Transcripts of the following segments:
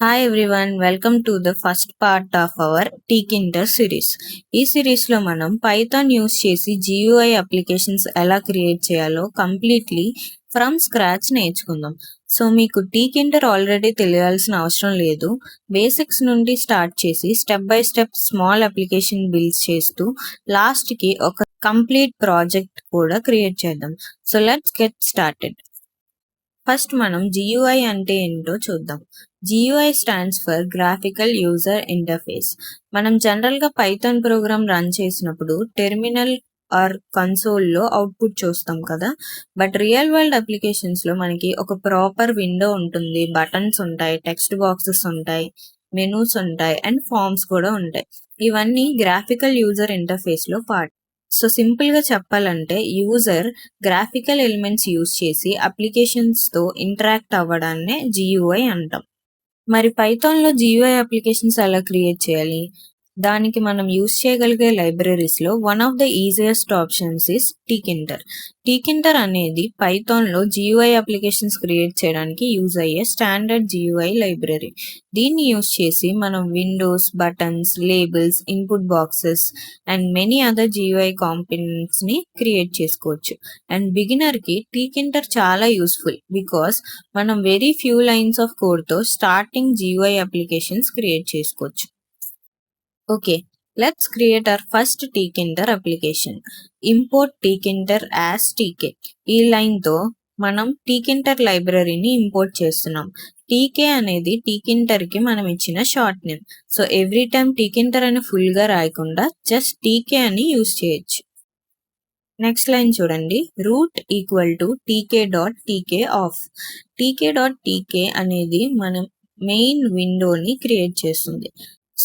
Hi everyone, welcome to the first part of our Tkinter series. ఈ సిరీస్లో మనం Python use చేసి GUI applications ఎలా క్రియేట్ చేయాలో కంప్లీట్లీ ఫ్రమ్ స్క్రాచ్ నేర్చుకుందాం. సో మీకు టీకింటర్ ఆల్రెడీ తెలియాల్సిన అవసరం లేదు. బేసిక్స్ నుండి స్టార్ట్ చేసి step by step small application build చేస్తూ లాస్ట్కి ఒక కంప్లీట్ ప్రాజెక్ట్ కూడా క్రియేట్ చేద్దాం. So let's get started. First మనం GUI అంటే ఏంటో చూద్దాం. GUI stands for graphical user interface. మనం జనరల్గా పైథాన్ ప్రోగ్రామ్ రన్ చేసినప్పుడు టెర్మినల్ ఆర్ కన్సోల్లో అవుట్పుట్ చూస్తాం కదా. బట్ రియల్ వరల్డ్ అప్లికేషన్స్లో మనకి ఒక ప్రాపర్ విండో ఉంటుంది, బటన్స్ ఉంటాయి, టెక్స్ట్ బాక్సెస్ ఉంటాయి, మెనూస్ ఉంటాయి అండ్ ఫార్మ్స్ కూడా ఉంటాయి. ఇవన్నీ గ్రాఫికల్ యూజర్ ఇంటర్ఫేస్లో పార్ట్. సో సింపుల్గా చెప్పాలంటే యూజర్ గ్రాఫికల్ ఎలిమెంట్స్ యూజ్ చేసి అప్లికేషన్స్తో ఇంటరాక్ట్ అవ్వడాన్నే GUI అంటాం. మరి పైథాన్లో GUI అప్లికేషన్స్ ఎలా క్రియేట్ చేయాలి? దానికి మనం యూజ్ చేయగలిగే లైబ్రరీస్లో one of the easiest options is Tkinter. Tkinter అనేది పైథాన్లో GUI అప్లికేషన్స్ క్రియేట్ చేయడానికి యూజ్ అయ్యే స్టాండర్డ్ GUI లైబ్రరీ. దీన్ని యూజ్ చేసి మనం windows, buttons, labels, input boxes and many other GUI కాంపోనెంట్స్ని క్రియేట్ చేసుకోవచ్చు. అండ్ బిగినర్కి టీకింటర్ చాలా యూస్ఫుల్ బికాస్ మనం వెరీ ఫ్యూ లైన్స్ ఆఫ్ కోడ్తో స్టార్టింగ్ GUI అప్లికేషన్స్ క్రియేట్ చేసుకోవచ్చు. Okay, let's create our first tkinter application. Import tkinter as tk. ఈ లైన్తో మనం tkinter లైబ్రరీని ఇంపోర్ట్ చేస్తున్నాం. tk అనేది tkinterకి మనం ఇచ్చిన short name. So every time tkinter అని ఫుల్గా రాయకుండా జస్ట్ tk అని యూజ్ చేయొచ్చు. నెక్స్ట్ లైన్ చూడండి, రూట్ ఈక్వల్ టు tk.tk ఆఫ్. tk.tk అనేది మనం మెయిన్ విండోని క్రియేట్ చేస్తుంది.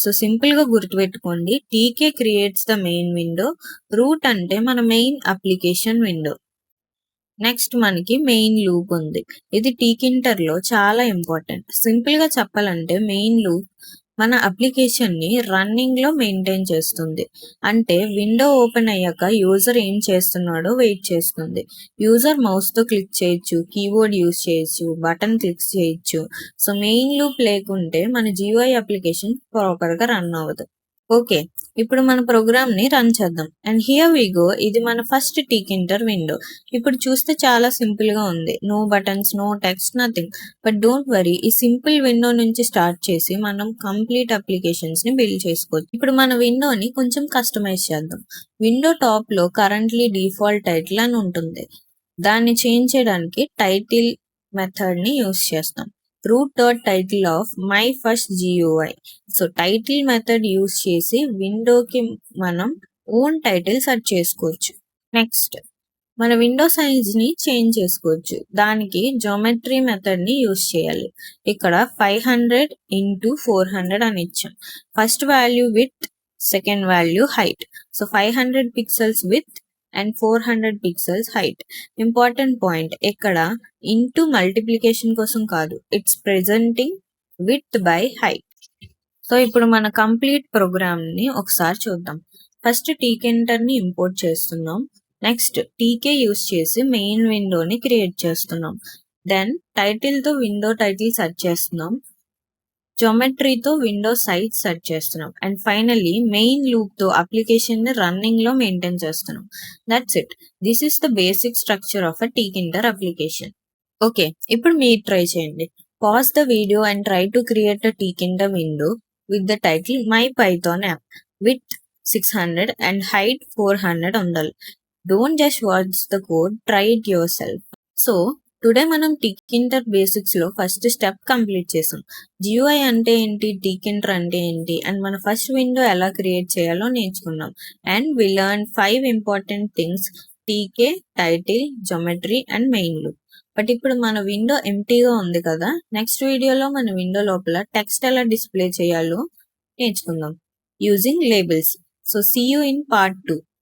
సో సింపుల్గా గుర్తుపెట్టుకోండి, Tk creates the main window, root అంటే మన మెయిన్ అప్లికేషన్ విండో. నెక్స్ట్ మనకి మెయిన్ లూప్ ఉంది. ఇది టీకింటర్లో చాలా ఇంపార్టెంట్. సింపుల్గా చెప్పాలంటే మెయిన్ లూప్ మన అప్లికేషన్ని రన్నింగ్లో మెయింటైన్ చేస్తుంది. అంటే విండో ఓపెన్ అయ్యాక యూజర్ ఏం చేస్తున్నాడో వెయిట్ చేస్తుంది. యూజర్ మౌస్తో క్లిక్ చేయొచ్చు, కీబోర్డ్ యూజ్ చేయొచ్చు, బటన్ క్లిక్ చేయొచ్చు. సో మెయిన్ లూప్ లేకుంటే మన GUI అప్లికేషన్ ప్రాపర్గా రన్ అవ్వదు. ఓకే, ఇప్పుడు మన ప్రోగ్రామ్ని రన్ చేద్దాం. And here we go. ఇది మన ఫస్ట్ టీకింటర్ విండో. ఇప్పుడు చూస్తే చాలా సింపుల్గా ఉంది. No buttons, no text, nothing. But don't worry, ఈ సింపుల్ విండో నుంచి స్టార్ట్ చేసి మనం కంప్లీట్ అప్లికేషన్స్ని బిల్డ్ చేసుకోవచ్చు. ఇప్పుడు మన విండోని కొంచెం కస్టమైజ్ చేద్దాం. విండో టాప్లో కరెంట్లీ డిఫాల్ట్ టైటిల్ అని ఉంటుంది. దాన్ని చేంజ్ చేయడానికి టైటిల్ మెథడ్ని యూస్ చేస్తాం. root.title of my first GUI. So title method use చేసి విండోకి మనం ఓన్ టైటిల్ సెట్ చేసుకోవచ్చు. నెక్స్ట్ మన విండో సైజ్ని చేంజ్ చేసుకోవచ్చు. దానికి జామెట్రీ మెథడ్ని యూస్ చేయాలి. ఇక్కడ 500 x 400 అని ఇచ్చాం. First value with, second value height. So 500 pixels with and 400 pixels height. Important point, ఇక్కడ ఇంటూ మల్టిప్లికేషన్ కోసం కాదు, it's presenting with by height. So ఇప్పుడు మన కంప్లీట్ ప్రోగ్రామ్ని ఒకసారి చూద్దాం. ఫస్ట్ టీకింటర్ని ఇంపోర్ట్ చేస్తున్నాం. నెక్స్ట్ టీకే యూస్ చేసి మెయిన్ విండోని క్రియేట్ చేస్తున్నాం. దెన్ టైటిల్తో విండో టైటిల్ సెట్ చేస్తున్నాం. జామెట్రీతో విండో సైజ్ సెట్ చేస్తున్నాం. అండ్ ఫైనల్లీ మెయిన్ లూప్తో అప్లికేషన్ని రన్నింగ్లో మెయింటైన్ చేస్తున్నాం. That's it. This is the basic structure of a Tkinter application. Okay, ఇప్పుడు మీరు ట్రై చేయండి. Pause the video and try to create a Tkinter window with the title my Python app with 600 and height 400 ఉండాలి. Don't just watch the code, try it yourself. So today మనం Tkinter బేసిక్స్లో first step complete చేసాం. GUI అంటే ఏంటి, టీకింటర్ అంటే ఏంటి, and మన first window ఎలా క్రియేట్ చేయాలో నేర్చుకున్నాం. And we learn 5 important things: TK, title, geometry and main loop. But ఇప్పుడు మన విండో ఎంటీగా ఉంది కదా. నెక్స్ట్ వీడియోలో మన విండో లోపల టెక్స్ట్ ఎలా డిస్ప్లే చేయాలో నేర్చుకుందాం using labels. So see you in part 2.